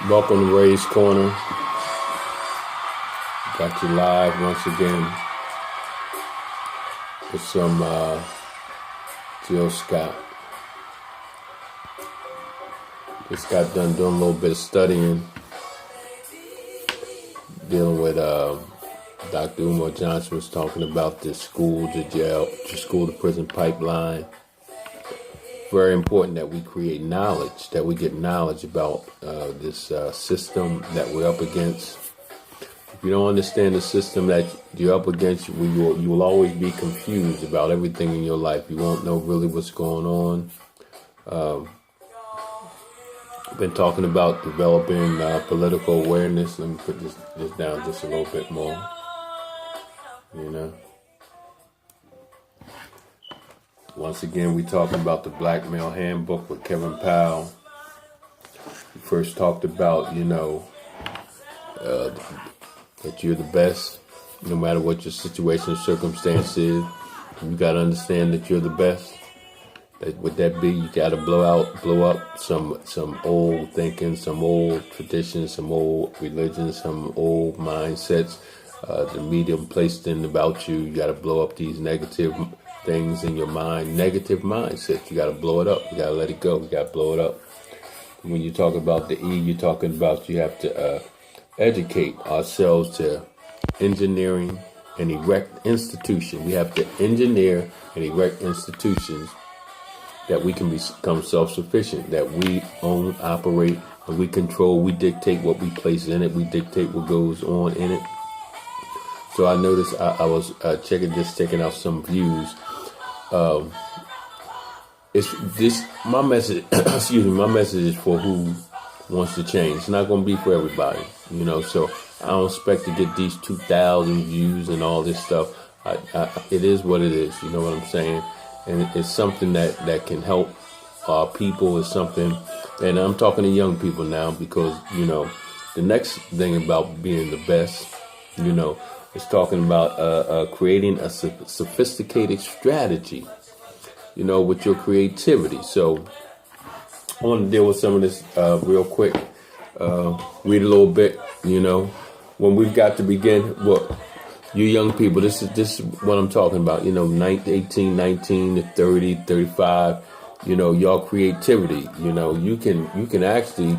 Welcome to Ray's Corner. Got you live once again with some Jill Scott. Just got done doing a little bit of studying, dealing with Dr. Umar Johnson was talking about the school to jail, to school to prison pipeline. Very important that we create knowledge, that we get knowledge about this system that we're up against. If you don't understand the system that you're up against, you will always be confused about everything in your life. You won't know really what's going on. I've been talking about developing political awareness. Let me put this down just a little bit more. Once again, we're talking about the Black Male Handbook with Kevin Powell. We first talked about, that you're the best, no matter what your situation or circumstance is. You got to understand that you're the best. With that be, you got to blow up some old thinking, some old traditions, some old religions, some old mindsets. The media placed in about you. You got to blow up these negative things in your mind, negative mindsets. You got to blow it up. You got to let it go. You got to blow it up. When you talk about the E, you're talking about you have to educate ourselves to engineering and erect institutions. We have to engineer and erect institutions that we can become self-sufficient, that we own, operate, and we control. We dictate what we place in it. We dictate what goes on in it. So I noticed I was checking out some views. My message, my message is for who wants to change. It's not going to be for everybody, so I don't expect to get these 2,000 views and all this stuff. It is what it is, you know what I'm saying? And it's something that can help our people. Is something, and I'm talking to young people now because, the next thing about being the best, is talking about creating a sophisticated strategy, with your creativity. So I want to deal with some of this real quick. Read a little bit, when we've got to begin. Well, you young people, this is what I'm talking about. 18, 19 to 30, 35. Y'all creativity. You can actually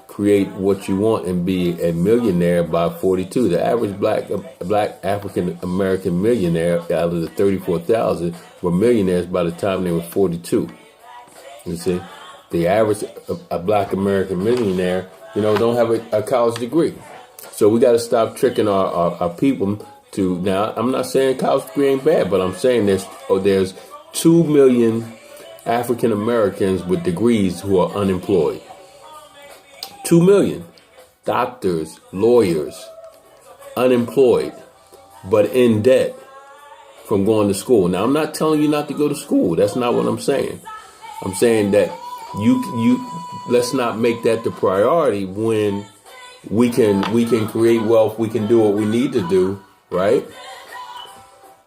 create what you want and be a millionaire by 42. The average black African American millionaire out of the 34,000 were millionaires by the time they were 42. You see, the average a black American millionaire, don't have a college degree. So we got to stop tricking our people to. Now, I'm not saying college degree ain't bad, but I'm saying there's 2 million African Americans with degrees who are unemployed. 2 million doctors, lawyers, unemployed, but in debt from going to school. Now, I'm not telling you not to go to school. That's not what I'm saying. I'm saying that you let's not make that the priority when we can create wealth. We can do what we need to do, right?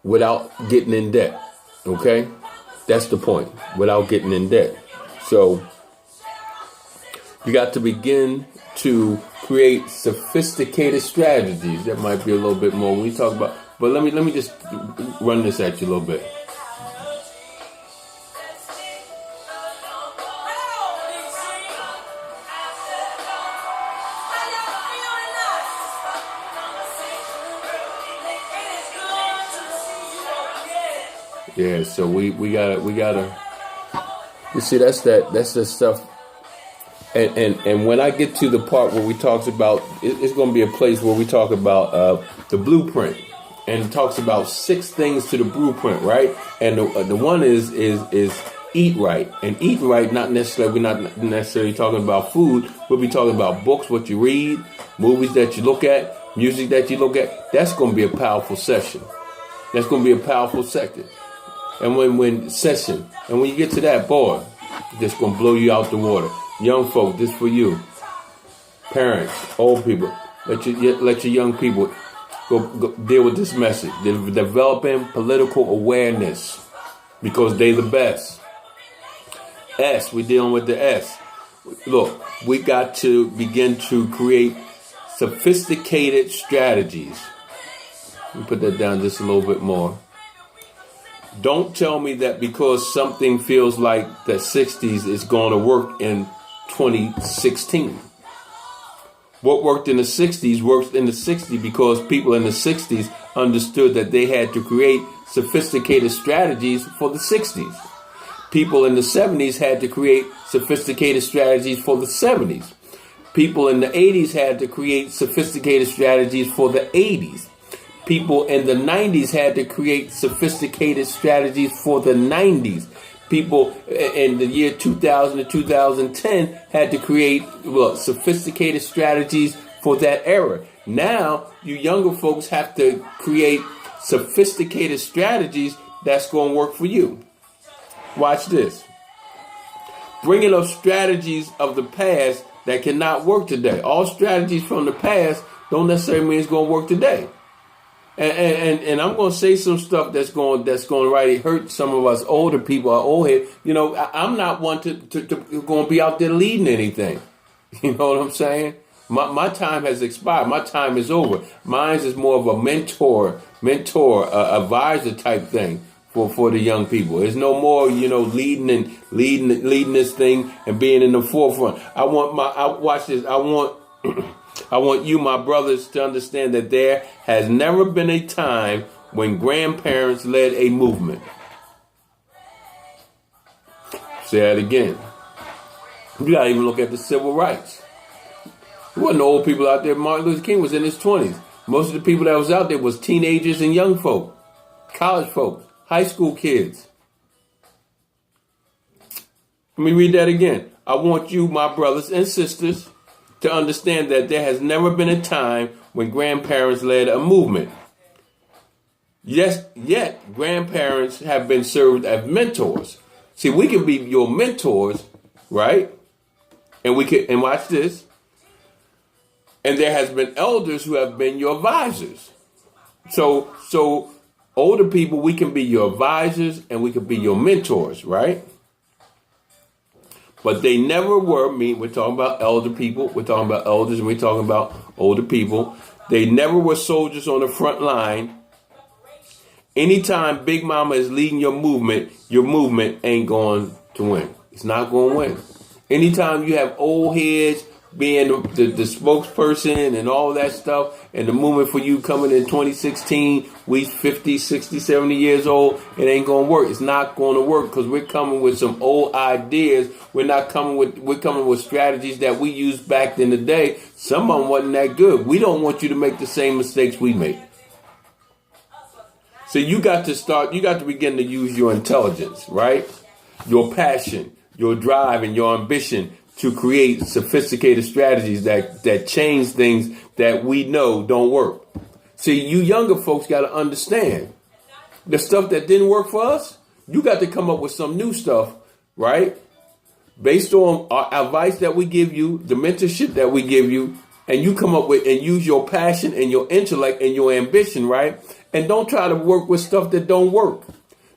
Without getting in debt. Okay? That's the point. Without getting in debt. So you got to begin to create sophisticated strategies. That might be a little bit more when we talk about. But let me just run this at you a little bit. Yeah, so we gotta. You see, that's the stuff. And when I get to the part where we talks about, it's going to be a place where we talk about the blueprint, and it talks about 6 things to the blueprint, right? And the one is eat right, and eat right. We're not necessarily talking about food. We'll be talking about books, what you read, movies that you look at, music that you look at. That's going to be a powerful session. That's going to be a powerful sector. And when you get to that, boy, it's going to blow you out the water. Young folk, this for you. Parents, old people, let your young people go deal with this message. They're developing political awareness because they the best. S, we're dealing with the S. Look, we got to begin to create sophisticated strategies. Let me put that down just a little bit more. Don't tell me that because something feels like the 60s is going to work in 2016. What worked in the 60s works in the 60s because people in the 60s understood that they had to create sophisticated strategies for the 60s. People in the 70s had to create sophisticated strategies for the 70s. People in the 80s had to create sophisticated strategies for the 80s. People in the 90s had to create sophisticated strategies for the 90s. People in the year 2000 to 2010 had to create sophisticated strategies for that era. Now, you younger folks have to create sophisticated strategies that's going to work for you. Watch this. Bringing up strategies of the past that cannot work today. All strategies from the past don't necessarily mean it's going to work today. And I'm going to say some stuff that's going to really hurt some of us older people, our old head. You know, I'm not one to going to be out there leading anything. You know what I'm saying? My time has expired. My time is over. Mine is more of a mentor, advisor type thing for the young people. There's no more, leading this thing and being in the forefront. Watch this. I want you, my brothers, to understand that there has never been a time when grandparents led a movement. Say that again. You gotta even look at the civil rights. There wasn't old people out there. Martin Luther King was in his 20s. Most of the people that was out there was teenagers and young folk, college folk, high school kids. Let me read that again. I want you, my brothers and sisters, to understand that there has never been a time when grandparents led a movement. Yes, yet grandparents have been served as mentors. See, we can be your mentors, right? And watch this. And there has been elders who have been your advisors. So older people, we can be your advisors and we can be your mentors, right? But they never were, we're talking about elder people, we're talking about elders, and we're talking about older people. They never were soldiers on the front line. Anytime Big Mama is leading your movement ain't going to win. It's not going to win. Anytime you have old heads being the spokesperson and all that stuff, and the movement for you coming in 2016, we 50, 60, 70 years old, it ain't going to work. It's not going to work because we're coming with some old ideas. We're coming with strategies that we used back in the day. Some of them wasn't that good. We don't want you to make the same mistakes we made. So you got to begin to use your intelligence, right? Your passion, your drive, and your ambition to create sophisticated strategies that change things that we know don't work. See, you younger folks got to understand the stuff that didn't work for us. You got to come up with some new stuff, right? Based on our advice that we give you, the mentorship that we give you, and you come up with and use your passion and your intellect and your ambition, right? And don't try to work with stuff that don't work.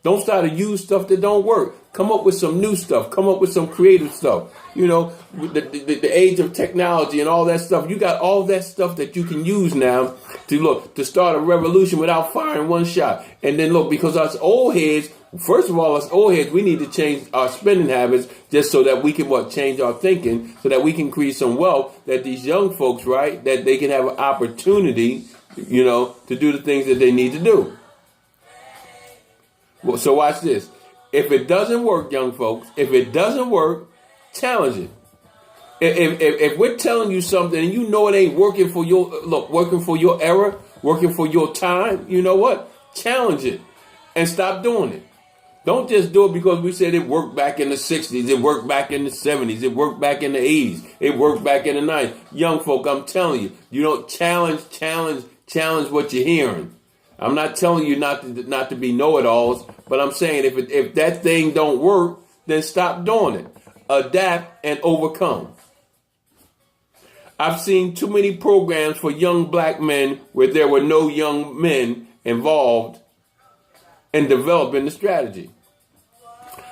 Don't start to use stuff that don't work. Come up with some new stuff. Come up with some creative stuff. You know, the age of technology and all that stuff. You got all that stuff that you can use now to start a revolution without firing one shot. And then look, because us old heads, first of all, us old heads, we need to change our spending habits just so that we can change our thinking, so that we can create some wealth that these young folks, right, that they can have an opportunity, to do the things that they need to do. Well, so watch this. If it doesn't work, young folks, challenge it. If we're telling you something and you know it ain't working for your era, working for your time, you know what? Challenge it and stop doing it. Don't just do it because we said it worked back in the 60s, it worked back in the 70s, it worked back in the 80s, it worked back in the 90s. Young folk, I'm telling you, you don't challenge what you're hearing. I'm not telling you not to be know-it-alls, but I'm saying if that thing don't work, then stop doing it. Adapt and overcome. I've seen too many programs for young black men where there were no young men involved in developing the strategy.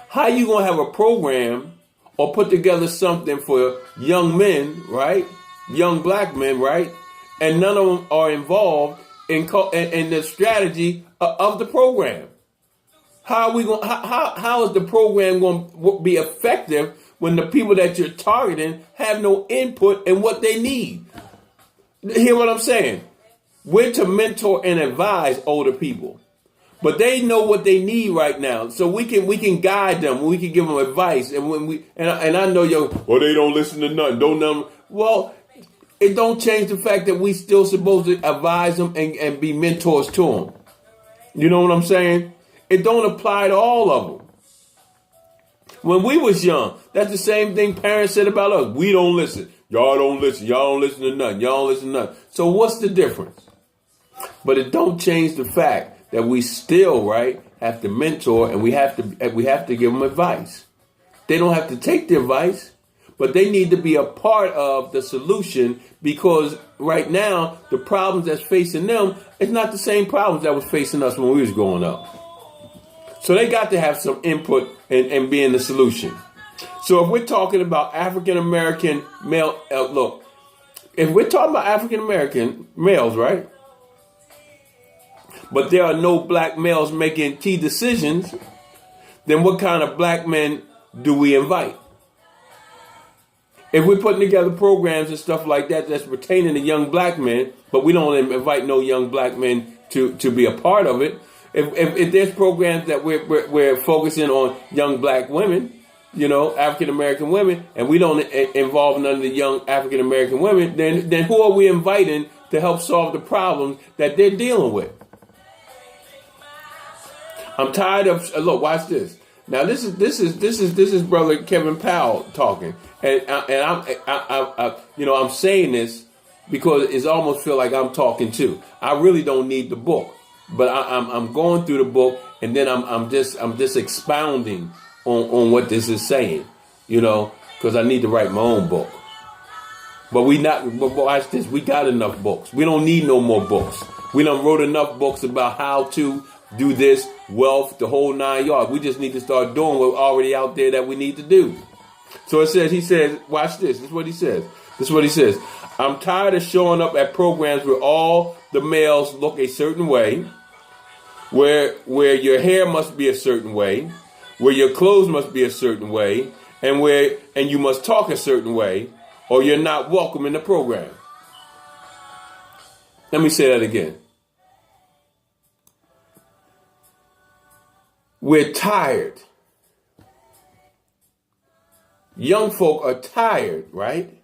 How you going to have a program or put together something for young men, right? Young black men, right? And none of them are involved in the strategy of the program. How are we going? How is the program going to be effective when the people that you're targeting have no input in what they need? Hear what I'm saying? We're to mentor and advise older people, but they know what they need right now, so we can guide them. We can give them advice, and I know they don't listen to nothing. Don't know. Well, it don't change the fact that we still supposed to advise them and be mentors to them. You know what I'm saying? It don't apply to all of them. When we was young, that's the same thing parents said about us. We don't listen. Y'all don't listen. Y'all don't listen to nothing. Y'all don't listen to nothing. So what's the difference? But it don't change the fact that we still, right, have to mentor, and we have to give them advice. They don't have to take the advice, but they need to be a part of the solution, because right now the problems that's facing them is not the same problems that was facing us when we was growing up. So they got to have some input and be in the solution. So if we're talking about African American male, if we're talking about African American males, right? But there are no black males making key decisions, then what kind of black men do we invite? If we're putting together programs and stuff like that that's pertaining to young black men, but we don't invite no young black men to be a part of it. If there's programs that we're focusing on young black women, African American women, and we don't involve none of the young African American women, then who are we inviting to help solve the problems that they're dealing with? I'm tired of look. Watch this. Now this is brother Kevin Powell talking, and I'm saying this because it's almost feel like I'm talking too. I really don't need the book, but I'm going through the book, and then I'm just expounding on what this is saying, because I need to write my own book. But watch this. We got enough books. We don't need no more books. We done wrote enough books about how to do this, wealth, the whole 9 yards. We just need to start doing what's already out there that we need to do. So he says, watch this. This is what he says. I'm tired of showing up at programs where all the males look a certain way, where your hair must be a certain way, where your clothes must be a certain way, and you must talk a certain way, or you're not welcome in the program. Let me say that again. We're tired. Young folk are tired, right,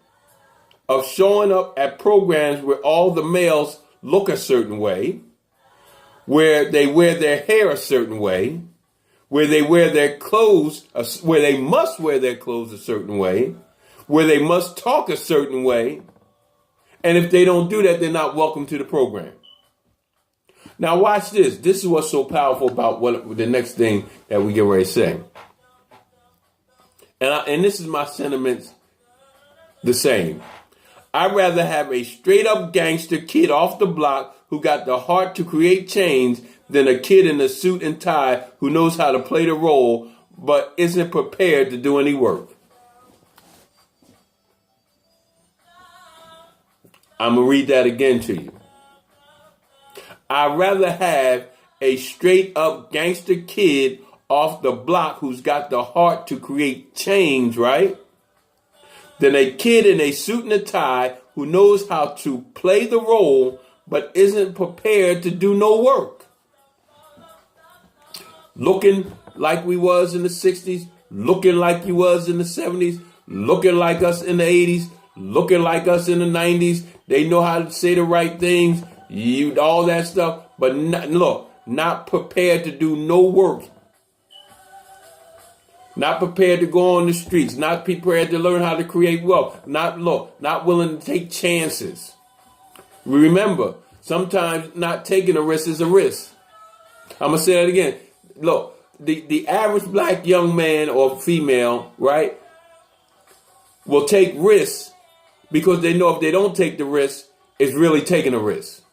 of showing up at programs where all the males look a certain way, where they wear their hair a certain way, where they wear their clothes, where they must wear their clothes a certain way, where they must talk a certain way, and if they don't do that, they're not welcome to the program. Now watch this. This is what's so powerful about the next thing that we get ready to say. And this is my sentiments the same. I'd rather have a straight up gangster kid off the block who got the heart to create change than a kid in a suit and tie who knows how to play the role but isn't prepared to do any work. I'm going to read that again to you. I'd rather have a straight up gangster kid off the block who's got the heart to create change, right? Than a kid in a suit and a tie who knows how to play the role but isn't prepared to do no work. Looking like we was in the 60s, looking like you was in the 70s, looking like us in the 80s, looking like us in the 90s. They know how to say the right things. All that stuff, but not prepared to do no work. Not prepared to go on the streets, not prepared to learn how to create wealth, not willing to take chances. Remember, sometimes not taking a risk is a risk. I'm going to say that again. Look, the average black young man or female, right, will take risks because they know if they don't take the risk, it's really taking a risk.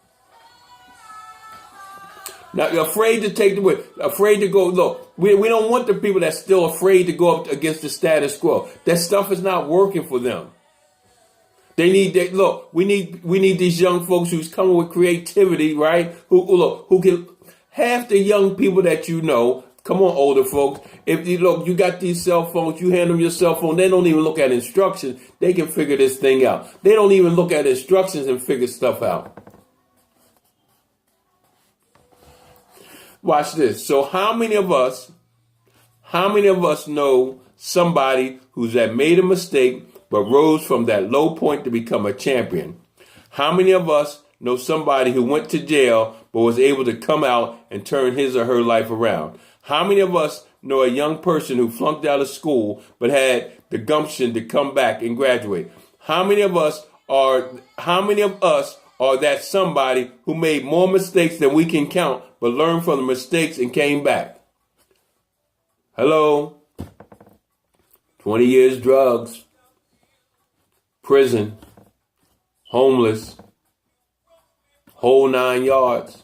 Now, you're afraid to take the risk, afraid to go, look, We don't want the people that's still afraid to go up against the status quo. That stuff is not working for them. They need that. Look, we need these young folks who's coming with creativity, right? Who can, half the young people that you know, come on, older folks, if you look, you got these cell phones, you hand them your cell phone, they don't even look at instructions. They can figure this thing out. They don't even look at instructions and figure stuff out. Watch this. So how many of us know somebody who's made a mistake but rose from that low point to become a champion? How many of us know somebody who went to jail but was able to come out and turn his or her life around? How many of us know a young person who flunked out of school but had the gumption to come back and graduate? How many of us are that somebody who made more mistakes than we can count but learned from the mistakes and came back? Hello? 20 years drugs, prison, homeless, whole 9 yards.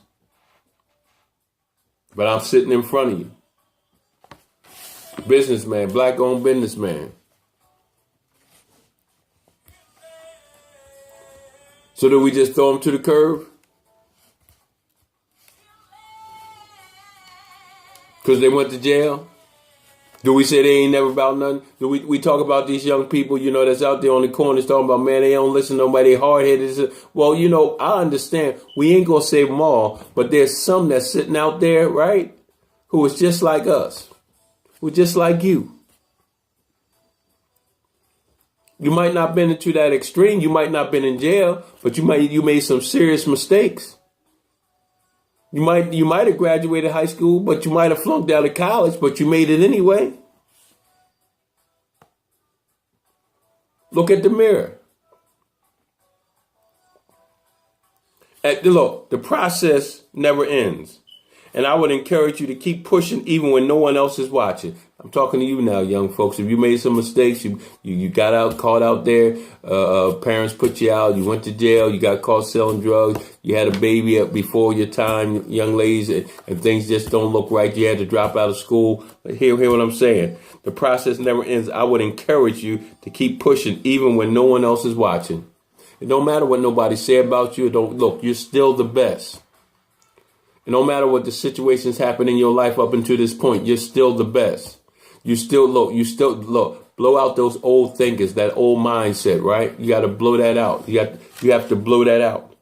But I'm sitting in front of you. Businessman, black-owned businessman. So do we just throw them to the curb? Because they went to jail? Do we say they ain't never about nothing? Do we talk about these young people, that's out there on the corners talking about, man, they don't listen to nobody, hard-headed. Well, I understand. We ain't going to save them all, but there's some that's sitting out there, right, who is just like us, who just like you. You might not been into that extreme. You might not been in jail, but you made some serious mistakes. You might have graduated high school, but you might have flunked out of college, but you made it anyway. Look at the mirror. Look, the process never ends. And I would encourage you to keep pushing even when no one else is watching. I'm talking to you now, young folks. If you made some mistakes, you got caught out there, parents put you out, you went to jail, you got caught selling drugs, you had a baby up before your time, young ladies, and things just don't look right. You had to drop out of school. But hear what I'm saying. The process never ends. I would encourage you to keep pushing even when no one else is watching. It don't matter what nobody say about you. Look, you're still the best. And no matter what the situations happen in your life up until this point, you're still the best. You still blow out those old thinkers, that old mindset, right? You got to blow that out. You have to blow that out.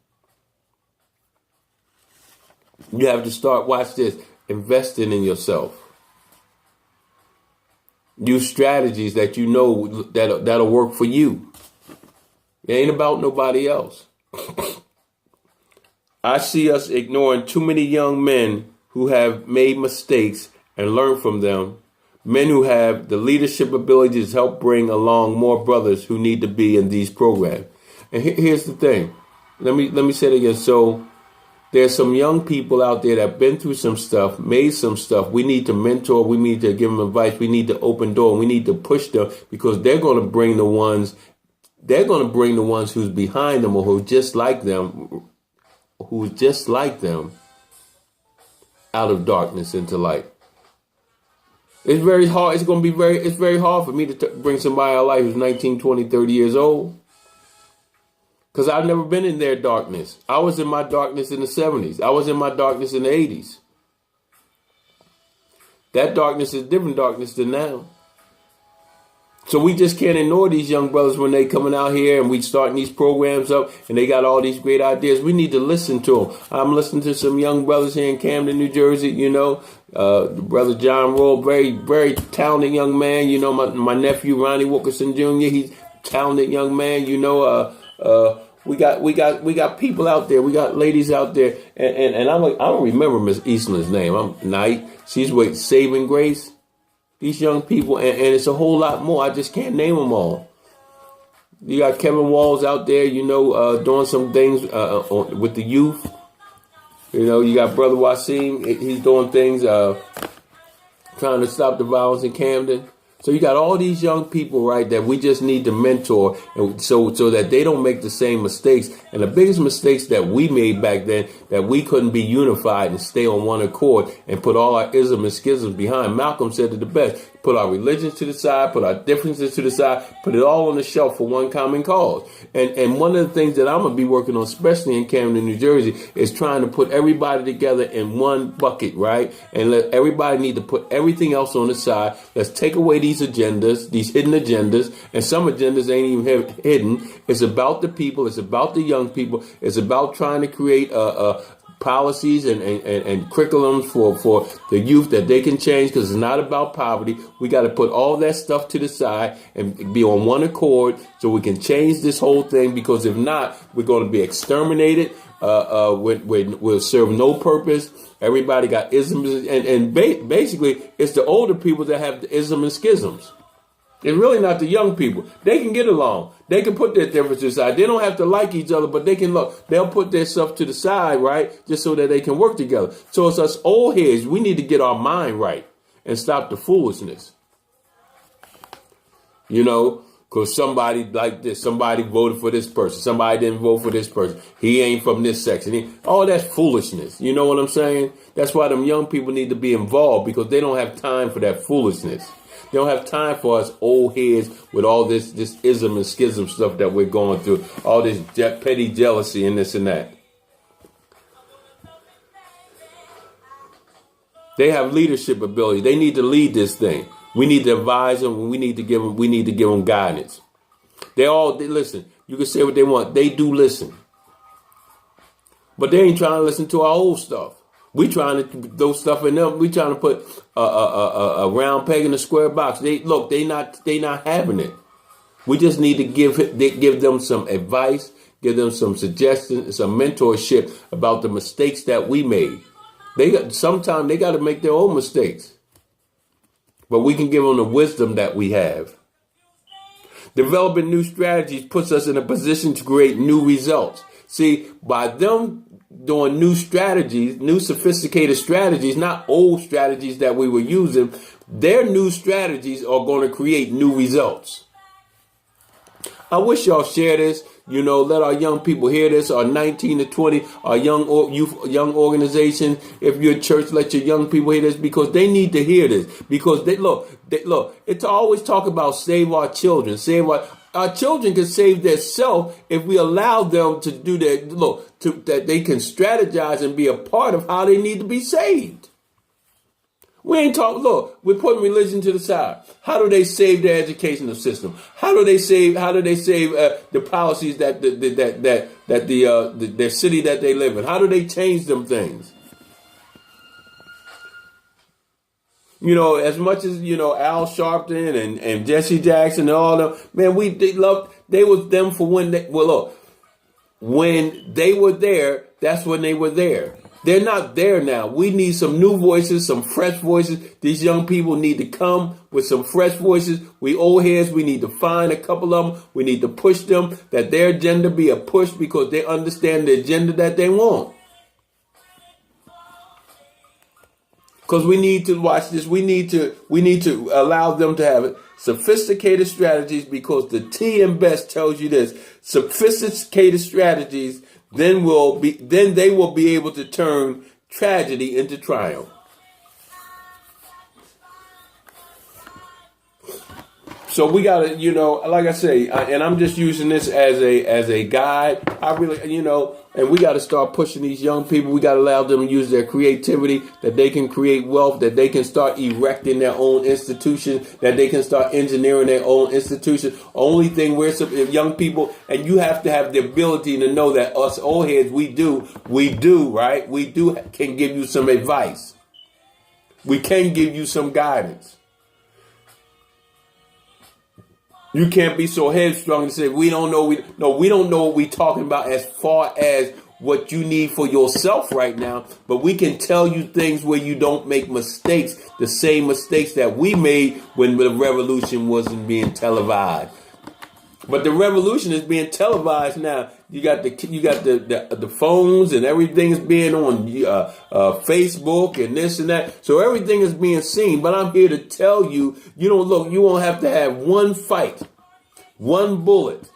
You have to start, watch this, investing in yourself. Use strategies that you know that'll work for you. It ain't about nobody else. I see us ignoring too many young men who have made mistakes and learn from them. Men who have the leadership ability to help bring along more brothers who need to be in these programs. And here's the thing. Let me say it again. So there's some young people out there that have been through some stuff, made some stuff. We need to mentor. We need to give them advice. We need to open door. We need to push them because they're going to bring the ones who's behind them or who just like them out of darkness into light. It's very hard. It's very hard for me to bring somebody out of life who's 19, 20, 30 years old. Because I've never been in their darkness. I was in my darkness in the 70s. I was in my darkness in the 80s. That darkness is different darkness than now. So we just can't ignore these young brothers when they coming out here and we starting these programs up and they got all these great ideas. We need to listen to them. I'm listening to some young brothers here in Camden, New Jersey, brother John Roll, very, very talented young man. My nephew, Ronnie Wilkerson Jr., he's a talented young man. We got people out there. We got ladies out there. And I don't remember Miss Eastland's name. I'm Knight. She's with Saving Grace. These young people, and it's a whole lot more. I just can't name them all. You got Kevin Walls out there, doing some things with the youth. You got Brother Wasim. He's doing things, trying to stop the violence in Camden. So you got all these young people, right, that we just need to mentor, and so that they don't make the same mistakes. And the biggest mistakes that we made back then, that we couldn't be unified and stay on one accord and put all our isms and schisms behind. Malcolm said it the best: put our religions to the side, put our differences to the side, put it all on the shelf for one common cause. And one of the things that I'm gonna be working on, especially in Camden, New Jersey, is trying to put everybody together in one bucket, right? And let everybody need to put everything else on the side. Let's take away these agendas, these hidden agendas, and some agendas ain't even hidden. It's about the people. It's about the young people. It's about trying to create policies and curriculums for the youth that they can change, because it's not about poverty. We got to put all that stuff to the side and be on one accord so we can change this whole thing, because if not, we're going to be exterminated. We'll serve no purpose. Everybody got isms, and basically it's the older people that have the isms and schisms. It's really not the young people. They can get along. They can put their differences aside. They don't have to like each other, but they can look. They'll put their stuff to the side, right, just so that they can work together. So it's us old heads. We need to get our mind right and stop the foolishness. You know, because somebody like this, somebody voted for this person, somebody didn't vote for this person. He ain't from this section. All that's foolishness. You know what I'm saying? That's why them young people need to be involved, because they don't have time for that foolishness. They don't have time for us old heads with all this ism and schism stuff that we're going through, all this petty jealousy and this and that. They have leadership ability. They need to lead this thing. We need to advise them. We need to give them guidance. They listen. You can say what they want. They do listen, but they ain't trying to listen to our old stuff. We trying to throw stuff in them. We trying to put a round peg in a square box. They not having it. We just need to give them some advice, give them some suggestions, some mentorship about the mistakes that we made. Sometimes they got to make their own mistakes, but we can give them the wisdom that we have. Developing new strategies puts us in a position to create new results. See, by them doing new strategies, new sophisticated strategies, not old strategies that we were using, their new strategies are going to create new results. I wish y'all share this. You know, let our young people hear this. Our 19 to 20, our young young organizations. If you're a church, let your young people hear this, because they need to hear this. Because they look. It's always talk about save our children, our children can save themselves if we allow them to do that. That they can strategize and be a part of how they need to be saved. We ain't talking. Look, we're putting religion to the side. How do they save their educational system? How do they save the policies that their city that they live in? How do they change them things? You know, as much as, you know, Al Sharpton and Jesse Jackson and all them, man, they was them for when they were there, that's when they were there. They're not there now. We need some new voices, some fresh voices. These young people need to come with some fresh voices. We old heads, we need to find a couple of them. We need to push them, that their agenda be a push, because they understand the agenda that they want. Because we need to watch this. We need to allow them to have sophisticated strategies, because the T in BEST tells you this: sophisticated strategies, then they will be able to turn tragedy into triumph. So we gotta, you know, like I say, and I'm just using this as a guide. I really, you know, and we got to start pushing these young people. We got to allow them to use their creativity, that they can create wealth, that they can start erecting their own institution, that they can start engineering their own institution. Only thing we're young people, and you have to have the ability to know that us old heads, we do, right? We can give you some advice. We can give you some guidance. You can't be so headstrong and say, we don't know. We don't know what we're talking about as far as what you need for yourself right now. But we can tell you things where you don't make mistakes, the same mistakes that we made when the revolution wasn't being televised. But the revolution is being televised now. You got the phones and everything is being on Facebook and this and that. So everything is being seen. But I'm here to tell you, you won't have to have one fight, one bullet.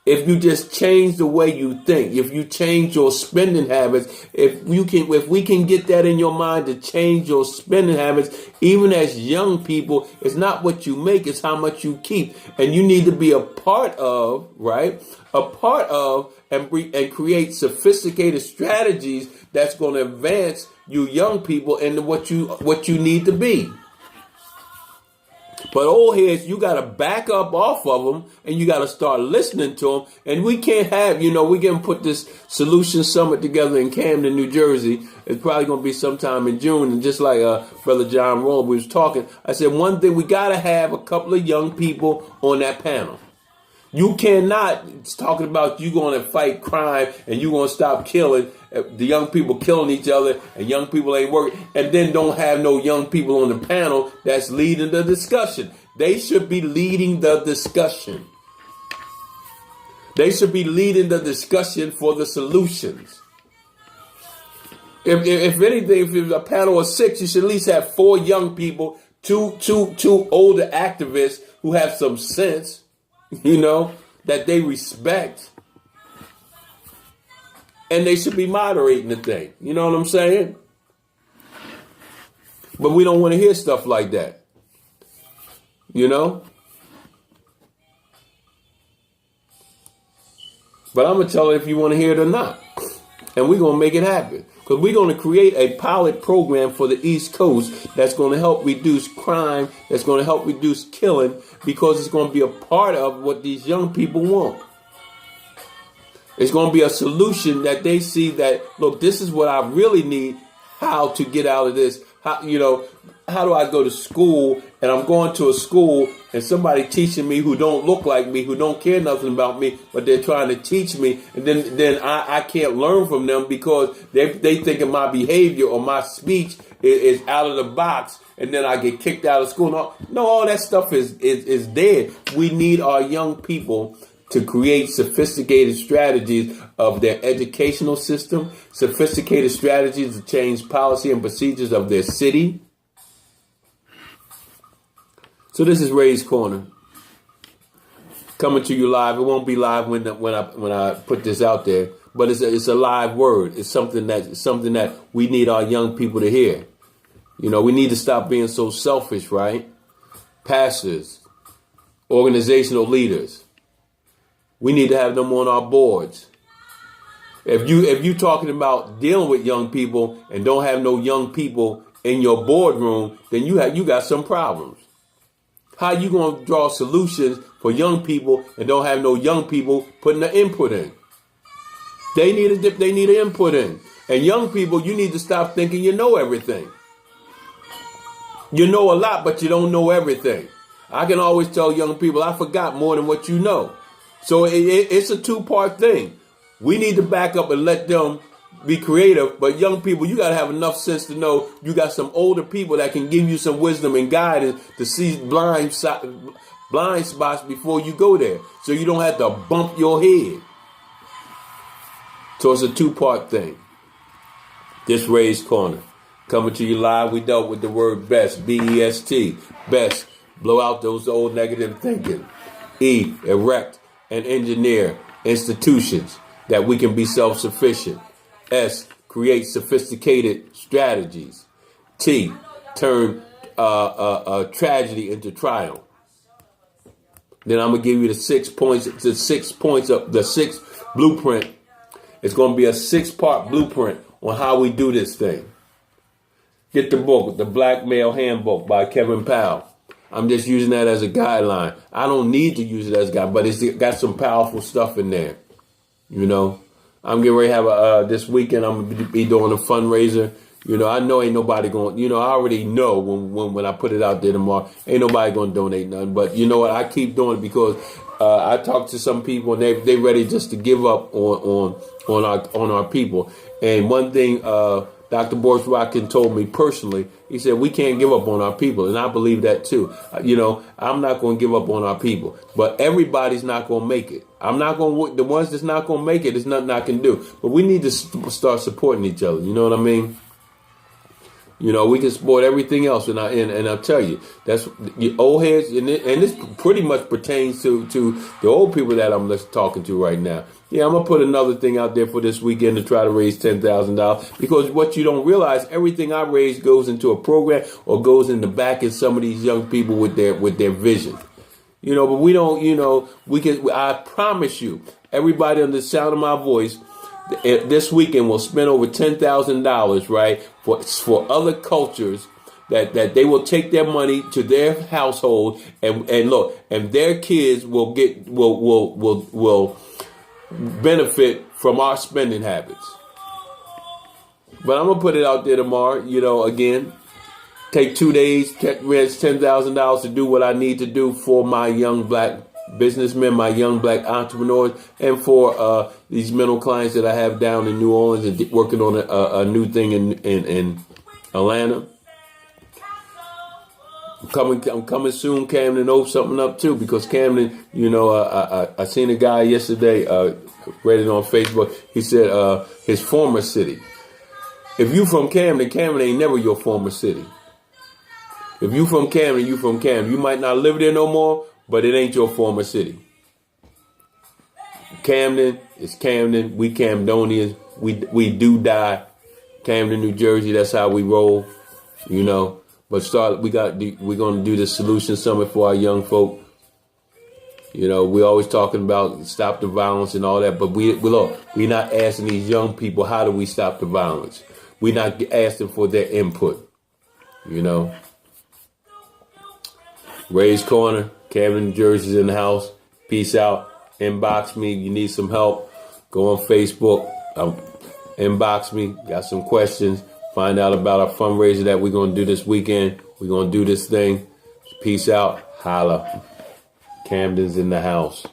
If you just change the way you think, if you change your spending habits, if we can get that in your mind to change your spending habits, even as young people, it's not what you make, it's how much you keep. And you need to be a part of, right? A part of and create sophisticated strategies that's going to advance you young people into what you need to be. But old heads, you got to back up off of them and you got to start listening to them. And we can't have, we can put this solution summit together in Camden, New Jersey. It's probably going to be sometime in June. And just like Brother John Roll was talking, I said, one thing, we got to have a couple of young people on that panel. You cannot, it's talking about you going to fight crime and you going to stop killing the young people killing each other and young people ain't working, and then don't have no young people on the panel that's leading the discussion. They should be leading the discussion. They should be leading the discussion for the solutions. If anything, if it's a panel of 6, you should at least have 4 young people, two older activists who have some sense, that they respect. And they should be moderating the thing. You know what I'm saying? But we don't want to hear stuff like that. But I'm going to tell you if you want to hear it or not. And we're going to make it happen. Because we're going to create a pilot program for the East Coast that's going to help reduce crime, that's going to help reduce killing, because it's going to be a part of what these young people want. It's going to be a solution that they see that, look, this is what I really need, how to get out of this. How do I go to school and I'm going to a school and somebody teaching me who don't look like me, who don't care nothing about me, but they're trying to teach me. And then I can't learn from them because they thinking my behavior or my speech is out of the box. And then I get kicked out of school. No, all that stuff is dead. We need our young people to create sophisticated strategies of their educational system, sophisticated strategies to change policy and procedures of their city. So this is Ray's Corner, coming to you live. It won't be live when I put this out there, but it's a live word. It's something that we need our young people to hear. We need to stop being so selfish, right? Pastors, organizational leaders. We need to have them on our boards. If you talking about dealing with young people and don't have no young people in your boardroom, then you got some problems. How you going to draw solutions for young people and don't have no young people putting the input in? They need an input in. And young people, you need to stop thinking you know everything. You know a lot, but you don't know everything. I can always tell young people, I forgot more than what you know. So it's a 2-part thing. We need to back up and let them be creative. But young people, you got to have enough sense to know you got some older people that can give you some wisdom and guidance to see blind spots before you go there. So you don't have to bump your head. So it's a 2-part thing. This Ray's Corner. Coming to you live. We dealt with the word best. BEST. Best. Blow out those old negative thinking. E. Erect and engineer institutions that we can be self-sufficient. S. Create sophisticated strategies. T. Turn a tragedy into triumph. Then I'm gonna give you the 6 points. The 6 points of the 6th blueprint. It's gonna be a 6-part blueprint on how we do this thing. Get the book, The Black Male Handbook by Kevin Powell. I'm just using that as a guideline. I don't need to use it as a guide, but it's got some powerful stuff in there. I'm getting ready to have this weekend. I'm going to be doing a fundraiser. I know ain't nobody going, I already know when I put it out there tomorrow, ain't nobody going to donate nothing. But you know what? I keep doing it because I talked to some people and they ready just to give up on our people. And one thing Dr. Boris Watkin told me personally, he said, we can't give up on our people. And I believe that too. I'm not going to give up on our people, but everybody's not going to make it. The ones that's not going to make it, there's nothing I can do. But we need to start supporting each other. You know what I mean? We can support everything else, and I'll tell you, that's the old heads, and this pretty much pertains to the old people that I'm talking to right now. Yeah, I'm gonna put another thing out there for this weekend to try to raise $10,000, because what you don't realize, everything I raise goes into a program or goes in the back of some of these young people with their vision. But we don't. I promise you, everybody on the sound of my voice, this weekend will spend over $10,000, right, for other cultures that they will take their money to their household and their kids will benefit from our spending habits. But I'm gonna put it out there tomorrow. Again, take 2 days, raise $10,000 to do what I need to do for my young black businessmen, my young black entrepreneurs, and for these mental clients that I have down in New Orleans and working on a new thing in Atlanta. I'm coming soon. Camden knows something up too, because Camden, I seen a guy yesterday, read it on Facebook. He said his former city. If you from Camden, Camden ain't never your former city. If you from Camden, you from Camden. You might not live there no more, but it ain't your former city. Camden is Camden. We Camdonians. We do die. Camden, New Jersey. That's how we roll. But we're gonna do the Solution Summit for our young folk. We're always talking about stop the violence and all that, but we're not asking these young people, how do we stop the violence? We're not asking for their input. Ray's Corner, Camden, New Jersey's in the house. Peace out. Inbox me. You need some help. Go on Facebook. Inbox me. Got some questions. Find out about our fundraiser that we're going to do this weekend. We're going to do this thing. Peace out. Holla. Camden's in the house.